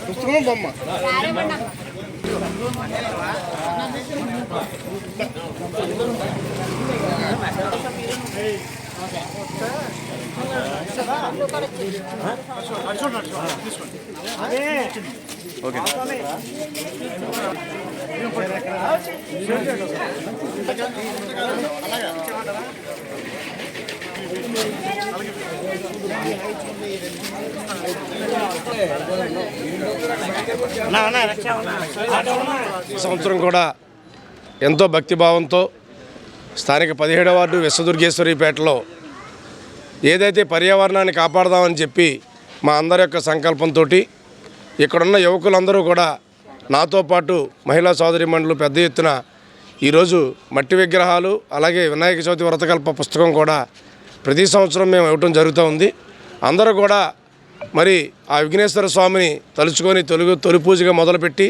పుస్తకం బొమ్మ ఓకే సంవత్సరం కూడా ఎంతో భక్తిభావంతో స్థానిక 17వ వార్డు విశ్వదుర్గేశ్వరిపేటలో ఏదైతే పర్యావరణాన్ని కాపాడదామని చెప్పి మా అందరి యొక్క సంకల్పంతో ఇక్కడున్న యువకులందరూ కూడా నాతో పాటు మహిళా సోదరీమణులు పెద్ద ఎత్తున ఈరోజు మట్టి విగ్రహాలు అలాగే వినాయక చవితి వ్రతకల్ప పుస్తకం కూడా ప్రతి సంవత్సరం మేము ఇవ్వటం జరుగుతూ ఉంది. అందరూ కూడా మరి ఆ విఘ్నేశ్వర స్వామిని తలుచుకొని తొలి పూజగా మొదలుపెట్టి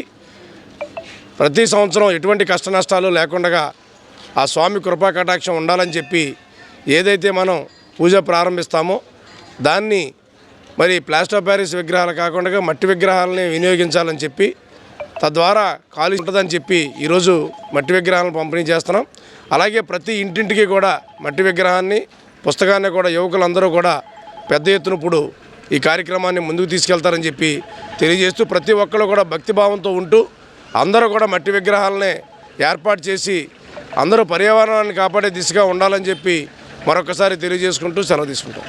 ప్రతి సంవత్సరం ఎటువంటి కష్ట నష్టాలు లేకుండా ఆ స్వామి కృపా కటాక్షం ఉండాలని చెప్పి ఏదైతే మనం పూజ ప్రారంభిస్తామో దాన్ని మరి ప్లాస్టర్ ఆఫ్ ప్యారిస్ విగ్రహాలు కాకుండా మట్టి విగ్రహాలని వినియోగించాలని చెప్పి తద్వారా ఖాళీ ఉంటుందని చెప్పి ఈరోజు మట్టి విగ్రహాలను పంపిణీ చేస్తున్నాం. అలాగే ప్రతి ఇంటింటికి కూడా మట్టి విగ్రహాన్ని పుస్తకాన్ని కూడా యువకులందరూ కూడా పెద్ద ఎత్తున ఇప్పుడు ఈ కార్యక్రమాన్ని ముందుకు తీసుకెళ్తారని చెప్పి తెలియజేస్తూ ప్రతి ఒక్కరు కూడా భక్తిభావంతో ఉంటూ అందరూ కూడా మట్టి విగ్రహాలనే ఏర్పాటు చేసి అందరూ పర్యావరణాన్ని కాపాడే దిశగా ఉండాలని చెప్పి మరొకసారి తెలియజేసుకుంటూ సెలవు తీసుకుంటాం.